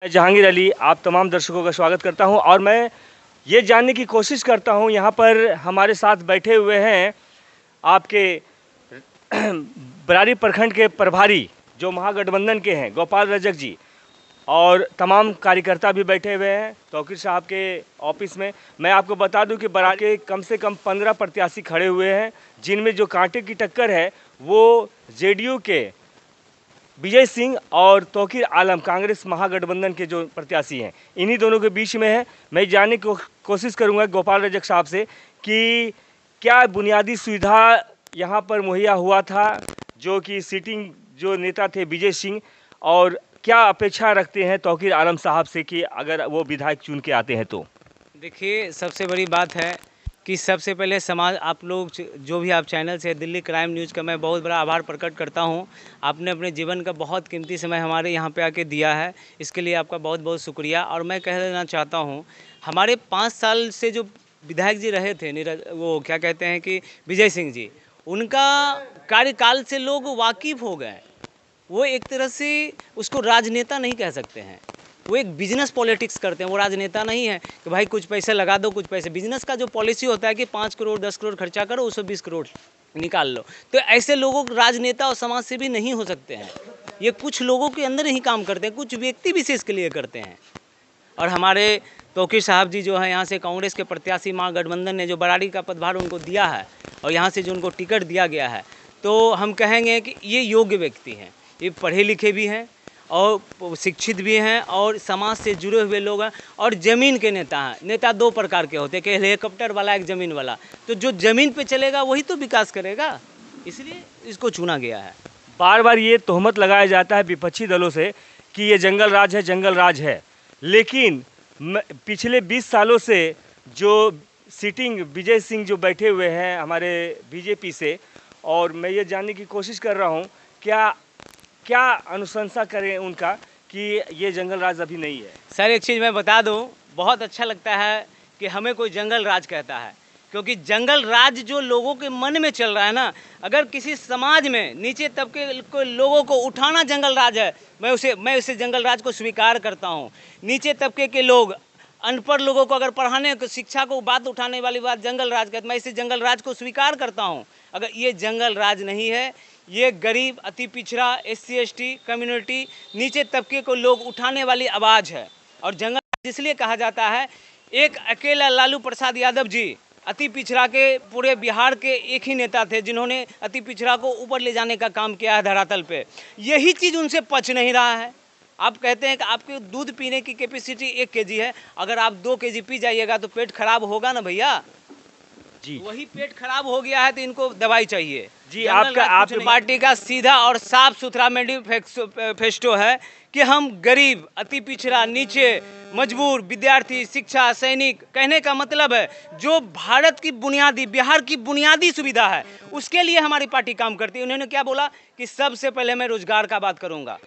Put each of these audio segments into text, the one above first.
जहांगीर अली आप तमाम दर्शकों का स्वागत करता हूं और मैं ये जानने की कोशिश करता हूं, यहाँ पर हमारे साथ बैठे हुए हैं आपके बरारी प्रखंड के प्रभारी जो महागठबंधन के हैं गोपाल रजक जी, और तमाम कार्यकर्ता भी बैठे हुए हैं तौकीर साहब के ऑफिस में। मैं आपको बता दूं कि बरारी के कम से कम 15 प्रत्याशी खड़े हुए हैं, जिनमें जो कांटे की टक्कर है वो जेडीयू के विजय सिंह और तौकीर आलम कांग्रेस महागठबंधन के जो प्रत्याशी हैं, इन्हीं दोनों के बीच में है। मैं जानने की कोशिश करूंगा गोपाल रजक साहब से कि क्या बुनियादी सुविधा यहाँ पर मुहैया हुआ था, जो कि सिटिंग जो नेता थे विजय सिंह, और क्या अपेक्षा रखते हैं तौकीर आलम साहब से कि अगर वो विधायक चुन के आते हैं तो। देखिए, सबसे बड़ी बात है कि सबसे पहले समाज, आप लोग जो भी आप चैनल से दिल्ली क्राइम न्यूज़ का मैं बहुत बड़ा आभार प्रकट करता हूं। आपने अपने जीवन का बहुत कीमती समय हमारे यहां पे आके दिया है, इसके लिए आपका बहुत बहुत शुक्रिया। और मैं कह देना चाहता हूं, हमारे 5 साल से जो विधायक जी रहे थे, वो क्या कहते हैं कि विजय सिंह जी, उनका कार्यकाल से लोग वाकिफ़ हो गए। वो एक तरह से उसको राजनेता नहीं कह सकते हैं, वो एक बिजनेस पॉलिटिक्स करते हैं। वो राजनेता नहीं है कि भाई कुछ पैसे लगा दो, कुछ पैसे। बिजनेस का जो पॉलिसी होता है कि 5 करोड़ 10 करोड़ खर्चा करो, उसमें 20 करोड़ निकाल लो, तो ऐसे लोगों को राजनेता और समाज से भी नहीं हो सकते हैं। ये कुछ लोगों के अंदर ही काम करते हैं, कुछ व्यक्ति विशेष के लिए करते हैं। और हमारे तौकीर साहब जी जो है, यहाँ से कांग्रेस के प्रत्याशी महागठबंधन ने जो बरारी का पदभार उनको दिया है और यहाँ से जो उनको टिकट दिया गया है, तो हम कहेंगे कि ये योग्य व्यक्ति हैं। ये पढ़े लिखे भी हैं और शिक्षित भी हैं और समाज से जुड़े हुए लोग हैं और ज़मीन के नेता हैं। नेता 2 प्रकार के होते हैं, कि हेलीकॉप्टर वाला, एक ज़मीन वाला। तो जो ज़मीन पे चलेगा वही तो विकास करेगा, इसलिए इसको चुना गया है। बार बार ये तोहमत लगाया जाता है विपक्षी दलों से कि ये जंगल राज है, जंगल राज है, लेकिन पिछले 20 सालों से जो सिटिंग विजय सिंह जो बैठे हुए हैं हमारे बीजेपी से, और मैं ये जानने की कोशिश कर रहा हूँ क्या अनुशंसा करें उनका कि ये जंगल राज अभी नहीं है। सर, एक चीज़ मैं बता दूं, बहुत अच्छा लगता है कि हमें कोई जंगल राज कहता है, क्योंकि जंगल राज जो लोगों के मन में चल रहा है ना, अगर किसी समाज में नीचे तबके को लोगों को उठाना जंगल राज है, मैं उसे जंगल राज को स्वीकार करता हूँ। नीचे तबके के लोग, अनपढ़ लोगों को अगर पढ़ाने, शिक्षा को बात उठाने वाली बात जंगल राज कहते, मैं इसे जंगल राज को स्वीकार करता हूँ। अगर ये जंगल राज नहीं है, ये गरीब, अति पिछड़ा, SC ST कम्युनिटी, नीचे तबके को लोग उठाने वाली आवाज़ है। और जंगल राज इसलिए कहा जाता है, एक अकेला लालू प्रसाद यादव जी अति पिछड़ा के पूरे बिहार के एक ही नेता थे जिन्होंने अति पिछड़ा को ऊपर ले जाने का काम किया है धरातल पे। यही चीज़ उनसे पच नहीं रहा है। आप कहते हैं कि आपके दूध पीने की कैपेसिटी 1 kg है, अगर आप 2 kg पी जाइएगा तो पेट खराब होगा ना भैया जी। वही पेट खराब हो गया है तो इनको दवाई चाहिए जी। आप पार्टी का सीधा और साफ सुथरा मैनिफेस्टो है कि हम गरीब, अति पिछड़ा, नीचे, मजबूर, विद्यार्थी, शिक्षा, सैनिक, कहने का मतलब है जो भारत की बुनियादी, बिहार की बुनियादी सुविधा है, उसके लिए हमारी पार्टी काम करती है। उन्होंने क्या बोला कि सबसे पहले मैं रोजगार का बात करूंगा।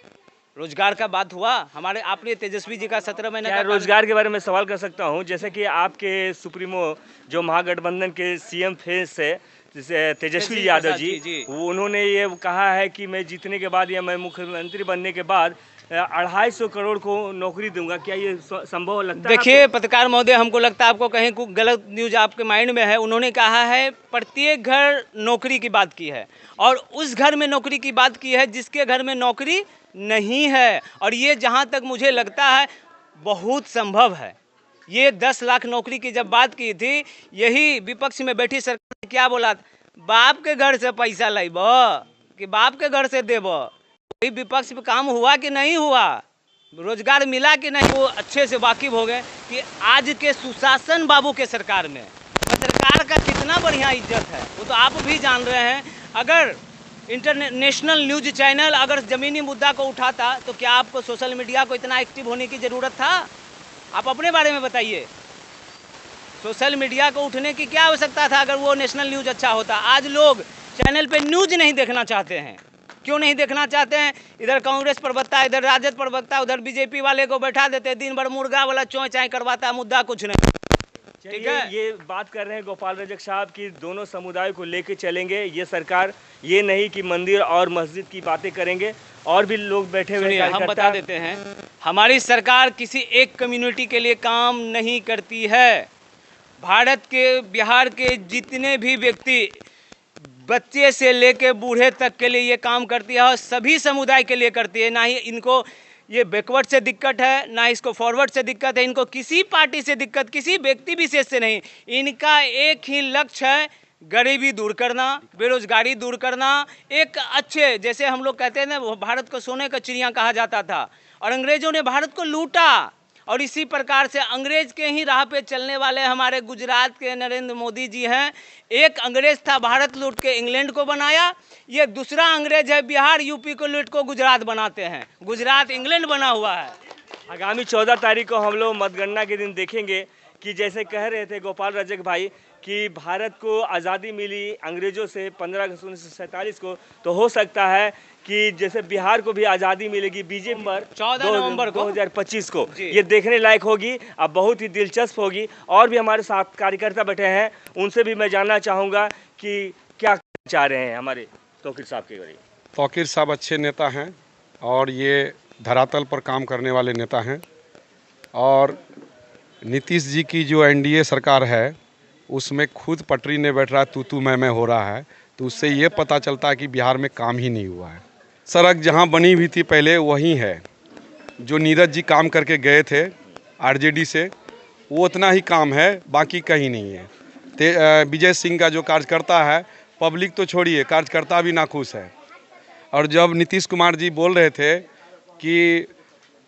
रोजगार का बात हुआ हमारे, आपने तेजस्वी जी का 17 महीने का रोजगार के बारे में सवाल कर सकता हूं, जैसे कि आपके सुप्रीमो जो महागठबंधन के CM फेस है जैसे तेजस्वी यादव जी, उन्होंने ये कहा है कि मैं जीतने के बाद या मैं मुख्यमंत्री बनने के बाद 250 करोड़ को नौकरी दूंगा। क्या ये संभव लगता है? देखिए पत्रकार महोदय, हमको लगता है आपको कहीं कुछ गलत न्यूज आपके माइंड में है। उन्होंने कहा है प्रत्येक घर नौकरी की बात की है और उस घर में नौकरी की बात की है जिसके घर में नौकरी नहीं है। और ये जहाँ तक मुझे लगता है बहुत संभव है। ये 10 लाख नौकरी की जब बात की थी, यही विपक्ष में बैठी सरकार ने क्या बोला, बाप के घर से पैसा लाइब कि बाप के घर से देब। विपक्ष पे काम हुआ कि नहीं हुआ, रोजगार मिला कि नहीं, वो अच्छे से वाकिफ हो गए कि आज के सुशासन बाबू के सरकार में पत्रकार का कितना बढ़िया इज्जत है, वो तो आप भी जान रहे हैं। अगर इंटरनेशनल न्यूज चैनल अगर ज़मीनी मुद्दा को उठाता तो क्या आपको सोशल मीडिया को इतना एक्टिव होने की ज़रूरत था? आप अपने बारे में बताइए, सोशल मीडिया को उठने की क्या आवश्यकता था अगर वो नेशनल न्यूज अच्छा होता? आज लोग चैनल पे न्यूज नहीं देखना चाहते हैं। क्यों नहीं देखना चाहते हैं? इधर कांग्रेस प्रवक्ता, इधर राजद प्रवक्ता, उधर बीजेपी वाले को बैठा देते, दिन भर मुर्गा वाला चोय चाय करवाता है, मुद्दा कुछ नहीं। ठीक चलिए, है। ये बात कर रहे हैं गोपाल रजक साहब कि दोनों समुदाय को लेके चलेंगे ये सरकार, ये नहीं कि मंदिर और मस्जिद की बातें करेंगे। और भी लोग बैठे हुए सुनिए, हम बता देते हैं, हमारी सरकार किसी एक कम्युनिटी के लिए काम नहीं करती है। भारत के, बिहार के जितने भी व्यक्ति, बच्चे से लेके बूढ़े तक के लिए ये काम करती है और सभी समुदाय के लिए करती है। ना ही इनको ये बैकवर्ड से दिक्कत है, ना इसको फॉरवर्ड से दिक्कत है, इनको किसी पार्टी से दिक्कत, किसी व्यक्ति विशेष से नहीं। इनका एक ही लक्ष्य है, गरीबी दूर करना, बेरोजगारी दूर करना। एक अच्छे, जैसे हम लोग कहते हैं ना, भारत को सोने का चिड़िया कहा जाता था और अंग्रेजों ने भारत को लूटा। और इसी प्रकार से अंग्रेज के ही राह पे चलने वाले हमारे गुजरात के नरेंद्र मोदी जी हैं। एक अंग्रेज था, भारत लूट के इंग्लैंड को बनाया। ये दूसरा अंग्रेज है, बिहार यूपी को लूट को गुजरात बनाते हैं। गुजरात इंग्लैंड बना हुआ है। आगामी 14 तारीख को हम लोग मतगणना के दिन देखेंगे कि जैसे कह रहे थे गोपाल रजक भाई कि भारत को आज़ादी मिली अंग्रेज़ों से 15 अगस्त 1947 को, तो हो सकता है कि जैसे बिहार को भी आज़ादी मिलेगी बीजेपी पर 14 नवंबर को 2025 को। ये देखने लायक होगी, अब बहुत ही दिलचस्प होगी। और भी हमारे साथ कार्यकर्ता बैठे हैं, उनसे भी मैं जानना चाहूँगा कि क्या चाह रहे हैं हमारे तौकीर साहब के बारे में। तौकीर साहब अच्छे नेता हैं और ये धरातल पर काम करने वाले नेता हैं। और नीतीश जी की जो एनडीए सरकार है उसमें खुद पटरी ने बैठ रहा है, तू मैं हो रहा है। तो उससे ये पता चलता है कि बिहार में काम ही नहीं हुआ है। सड़क जहाँ बनी हुई थी पहले वहीं है, जो नीरज जी काम करके गए थे आरजेडी से, वो उतना ही काम है, बाकी कहीं नहीं है। विजय सिंह का जो कार्यकर्ता है, पब्लिक तो छोड़िए, कार्यकर्ता भी नाखुश है। और जब नीतीश कुमार जी बोल रहे थे कि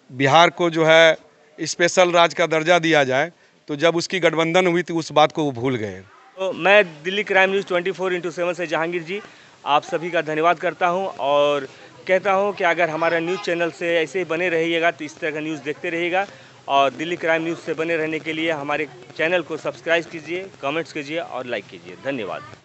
बिहार को जो है स्पेशल राज्य का दर्जा दिया जाए, तो जब उसकी गठबंधन हुई थी उस बात को वो भूल गए। तो मैं दिल्ली क्राइम न्यूज़ 24x7 से जहांगीर जी आप सभी का धन्यवाद करता हूं और कहता हूं कि अगर हमारा न्यूज़ चैनल से ऐसे ही बने रहिएगा तो इस तरह का न्यूज़ देखते रहिएगा। और दिल्ली क्राइम न्यूज़ से बने रहने के लिए हमारे चैनल को सब्सक्राइब कीजिए, कमेंट्स कीजिए और लाइक कीजिए। धन्यवाद।